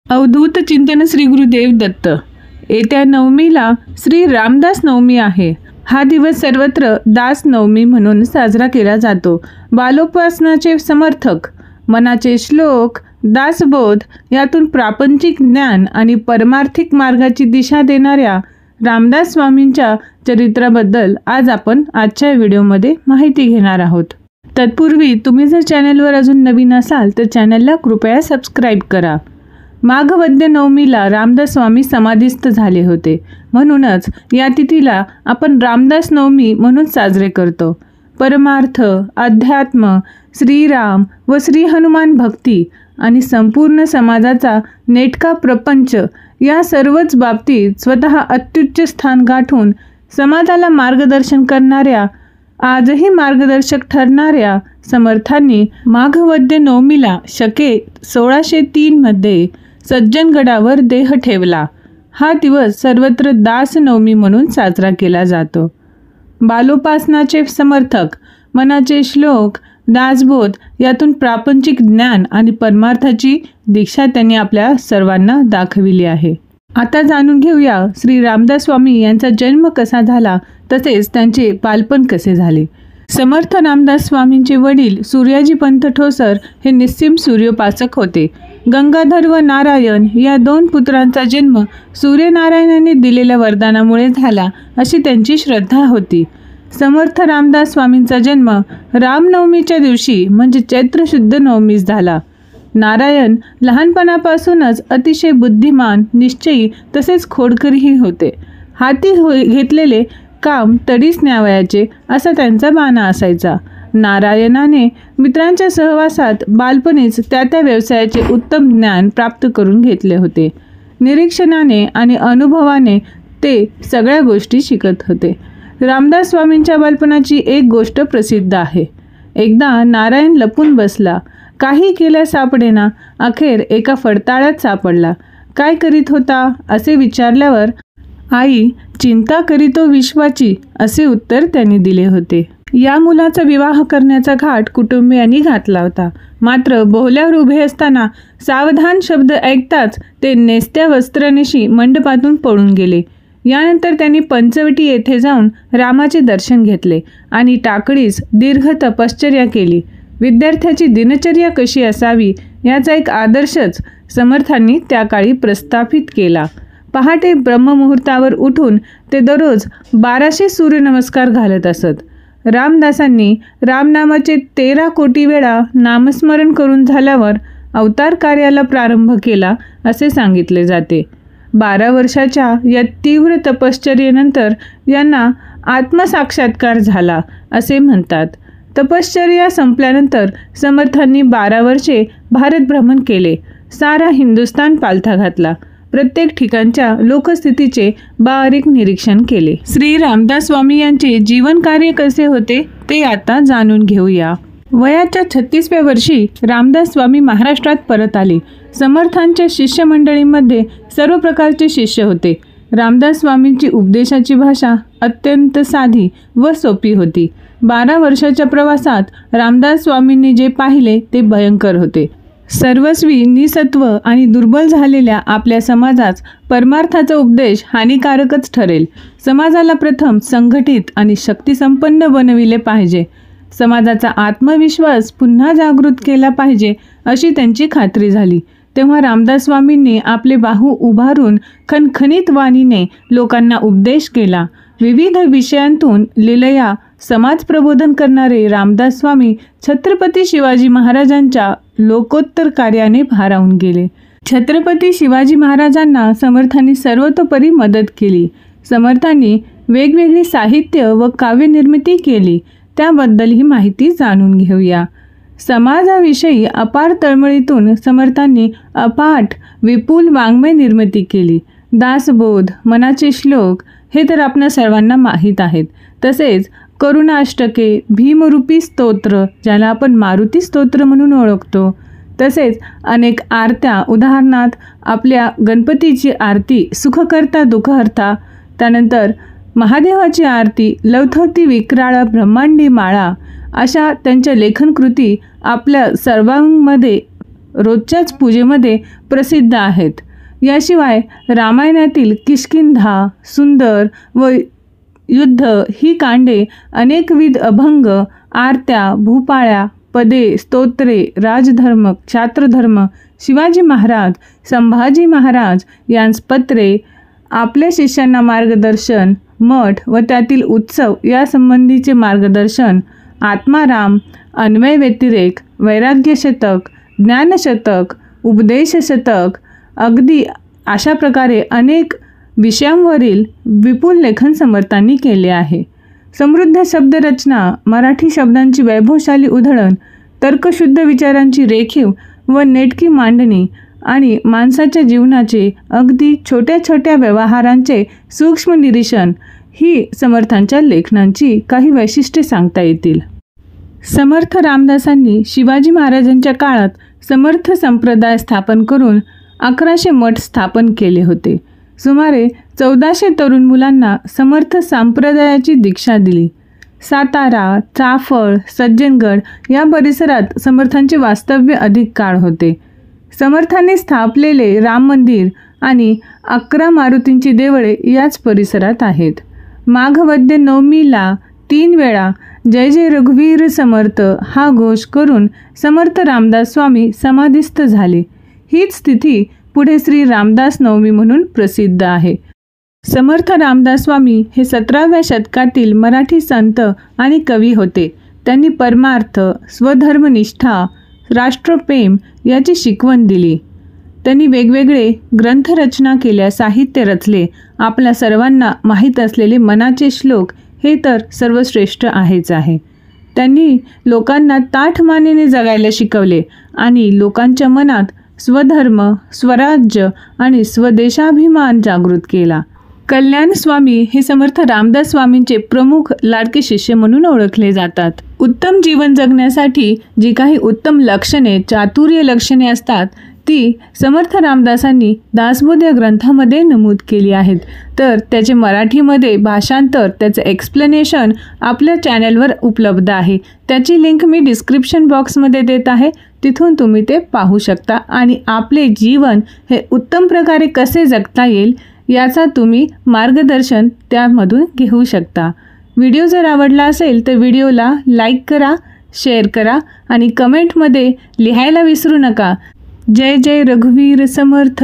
अवधूत चिंतन श्री गुरुदेव दत्त। येत्या नवमीला श्री रामदास नवमी आहे। हा दिवस सर्वत्र दास नवमी म्हणून साजरा केला जातो। बालोपासनाचे समर्थक, मनाचे श्लोक, दासबोध यातून प्रापंचिक ज्ञान आणि परमार्थिक मार्गाची दिशा देणाऱ्या रामदास स्वामींच्या चरित्राबद्दल आज आपण आजच्या व्हिडिओमध्ये माहिती घेणार आहोत। तत्पूर्वी तुम्ही जर चॅनलवर अजून नवीन असाल तर चॅनलला कृपया सबस्क्राईब करा। माघ वद्य नवमीला रामदास स्वामी समाधीस्थ झाले होते, म्हणूनच या तिथीला आपण रामदास नवमी म्हणून साजरे करतो। परमार्थ, अध्यात्म, श्रीराम व श्री हनुमान भक्ती आणि संपूर्ण समाजाचा नेटका प्रपंच या सर्वच बाबतीत स्वतः अत्युच्च स्थान गाठून समाजाला मार्गदर्शन करणाऱ्या, आजही मार्गदर्शक ठरणाऱ्या समर्थांनी माघ वद्य नवमीला शके 1603 मध्ये सज्जनगडावर देह ठेवला। हा दिवस सर्वत्र दास नवमी म्हणून साजरा केला जातो। बालोपासनाचे समर्थक, मनाचे श्लोक, दासबोध यातून प्रापंचिक ज्ञान आणि परमार्थाची दीक्षा त्यांनी आपल्या सर्वांना दाखविली आहे। आता जाणून घेऊया श्री रामदास स्वामी यांचा जन्म कसा झाला, तसेच त्यांचे बालपण कसे झाले। समर्थ रामदास स्वामींचे वडील सूर्याजी पंत ठोसर हे निस्सीम सूर्योपासक होते। गंगाधर व नारायण या 2 पुत्रांचा जन्म सूर्यनारायणाने दिलेल्या वरदानामुळे झाला अशी त्यांची श्रद्धा होती। समर्थ रामदास स्वामींचा जन्म रामनवमीच्या दिवशी म्हणजे चैत्र शुद्ध नवमीस झाला। नारायण लहानपणापासूनच अतिशय बुद्धिमान, निश्चयी तसेच खोडकरही होते। हाती घेतलेले काम तडीस न्यावयाचे असा त्यांचा बाणा असायचा। नारायणाने मित्रांच्या सहवासात बालपणीच त्या व्यवसायाचे उत्तम ज्ञान प्राप्त करून घेतले होते। निरीक्षणाने आणि अनुभवाने ते सगळ्या गोष्टी शिकत होते। रामदास स्वामींच्या बालपणाची एक गोष्ट प्रसिद्ध आहे। एकदा नारायण लपून बसला, काही केल्या सापडेना, अखेर एका फडताळ्यात सापडला। काय करीत होता असे विचारल्यावर आई चिंता करीतो विश्वाची असे उत्तर त्यांनी दिले होते। या मुलाचा विवाह करण्याचा घाट कुटुंबियांनी घातला होता, मात्र बोहल्यावर उभे असताना सावधान शब्द ऐकताच ते नेसत्या वस्त्रनिशी मंडपातून पळून गेले। यानंतर त्यांनी पंचवटी येथे जाऊन रामाचे दर्शन घेतले आणि टाकडीस दीर्घ तपश्चर्या केली। विद्यार्थ्याची दिनचर्या कशी असावी याचा एक आदर्शच समर्थांनी त्या काळी प्रस्थापित केला। पहाटे ब्रह्ममुहूर्तावर उठून ते दररोज 1200 सूर्यनमस्कार घालत असत। रामदासांनी रामनामाचे 13 कोटी वेळा नामस्मरण करून झाल्यावर अवतार कार्याला प्रारंभ केला असे सांगितले जाते। 12 वर्षाच्या या तीव्र तपश्चर्येनंतर यांना आत्मसाक्षात्कार झाला असे म्हणतात। तपश्चर्या संपल्यानंतर समर्थांनी 12 वर्षे भारत भ्रमण केले। सारा हिंदुस्थान पालथा घातला। प्रत्येक ठिकाणच्या लोकस्थितीचे बारीक निरीक्षण केले। श्री रामदास स्वामी यांचे जीवन कार्य कसे होते ते आता जाणून घेऊया। वयाच्या 36व्या वर्षी रामदास स्वामी महाराष्ट्रात परत आले। समर्थांच्या शिष्यमंडळीमध्ये सर्व प्रकारचे शिष्य होते। रामदास स्वामींची उपदेशाची भाषा अत्यंत साधी व सोपी होती। 12 वर्षाच्या प्रवासात रामदास स्वामींनी जे पाहिले ते भयंकर होते। सर्वस्वी निसत्व आणि दुर्बल झालेल्या आपल्या समाजास परमार्थाचा उपदेश हानिकारकच ठरेल। समाजाला प्रथम संघटित आणि शक्तिसंपन्न बनविले पाहिजे। समाजाचा आत्मविश्वास पुन्हा जागृत केला पाहिजे अशी त्यांची खात्री झाली। तेव्हा रामदास स्वामींनी आपले बाहू उभारून खणखणीत वाणीने लोकांना उपदेश केला। विविध विषयांतून लीलया समाज प्रबोधन करणारे रामदास स्वामी छत्रपती शिवाजी महाराजांच्या लोकोत्तर कार्याने भारावून गेले। छत्रपती शिवाजी महाराजांना समर्थांनी सर्वतोपरी मदत केली। समर्थांनी वेगवेगळी साहित्य व काव्यनिर्मिती केली, त्याबद्दल ही माहिती जाणून घेऊया। समाजाविषयी अपार तळमळीतून समर्थांनी अफाट विपुल वाङ्मय निर्मिती केली। दासबोध, मनाचे श्लोक हे तर आपणा सर्वांना माहीत आहेत। तसेच करुणाष्टके, भीमरूपी स्तोत्र ज्याला आपण मारुती स्तोत्र म्हणून ओळखतो, तसेच अनेक आरत्या, उदाहरणार्थ आपल्या गणपतीची आरती सुखकर्ता दुःखहर्ता, त्यानंतर महादेवाची आरती, लवथवती विक्राळा ब्रह्मांडी माळा, अशा त्यांच्या लेखनकृती आपल्या सर्वांमध्ये रोजच्याच पूजेमध्ये प्रसिद्ध आहेत. याशिवाय रामायणातील किष्किंधा, सुंदर व युद्ध ही कांडे, अनेकविध अभंग, आरत्या, भूपाळ्या, पदे, स्तोत्रे, राजधर्म, क्षात्रधर्म, शिवाजी महाराज, संभाजी महाराज यांस पत्रे, आपल्या शिष्यांना मार्गदर्शन, मठ व त्यातील उत्सव यासंबंधीचे मार्गदर्शन, आत्माराम, अन्वय व्यतिरेक, वैराग्य शतक, ज्ञानशतक, उपदेश शतक, अगदी अशा प्रकारे अनेक विषयांवरील विपुल लेखन समर्थांनी केले आहे. समृद्ध शब्दरचना, मराठी शब्दांची वैभवशाली उधळण, तर्कशुद्ध विचारांची रेखीव व नेटकी मांडणी आणि माणसाच्या जीवनाचे अगदी छोट्या छोट्या व्यवहारांचे सूक्ष्म निरीक्षण ही समर्थांच्या लेखनांची काही वैशिष्ट्ये सांगता येतील. समर्थ रामदासांनी शिवाजी महाराजांच्या काळात समर्थ संप्रदाय स्थापन करून 1100 मठ स्थापन केले होते. सुमारे 1400 तरुण मुलांना समर्थ संप्रदायाची दीक्षा दिली. सातारा, चाफळ, सज्जनगड या परिसरात समर्थांचे वास्तव्य अधिक काळ होते. समर्थांनी स्थापलेले राम मंदिर आणि 11 मारुतींची देवळे याच परिसरात आहेत. माघवद्य नवमीला 3 वेळा जय जय रघुवीर समर्थ हा घोष करून समर्थ रामदास स्वामी समाधिस्थ झाले. हीच तिथी पुढे श्री रामदास नवमी म्हणून प्रसिद्ध आहे. समर्थ रामदास स्वामी हे 17व्या शतकातील मराठी संत आणि कवी होते. त्यांनी परमार्थ, स्वधर्मनिष्ठा, राष्ट्रप्रेम याची शिकवण दिली. त्यांनी वेगवेगळे ग्रंथरचना केल्या, साहित्य रचले. आपल्या सर्वांना माहीत असलेले मनाचे श्लोक हे तर सर्वश्रेष्ठ आहेच आहे. त्यांनी लोकांना ताठमानेने जगायला शिकवले आणि लोकांच्या मनात स्वधर्म, स्वराज्य आणि स्वदेशाभिमान जागृत केला. कल्याण स्वामी हे समर्थ रामदास स्वामींचे प्रमुख लाडके शिष्य म्हणून ओळखले जातात. उत्तम जीवन जगण्यासाठी जी काही उत्तम लक्षणे, चातुर्य लक्षणे असतात ती समर्थ रामदासांनी दासबोध या ग्रंथामध्ये नमूद केली आहेत. तर त्याचे मराठीमध्ये भाषांतर, त्याचं एक्सप्लेनेशन आपल्या चॅनलवर उपलब्ध आहे. त्याची लिंक मी डिस्क्रिप्शन बॉक्समध्ये देत आहे. तिथून तुम्ही ते पाहू शकता आणि आपले जीवन हे उत्तम प्रकारे कसे जगता येईल याचा तुम्ही मार्गदर्शन त्यामधून घेऊ शकता. व्हिडिओ जर आवडला असेल तर व्हिडिओला लाईक करा, शेअर करा आणि कमेंटमध्ये लिहायला विसरू नका. जय जय रघुवीर समर्थ.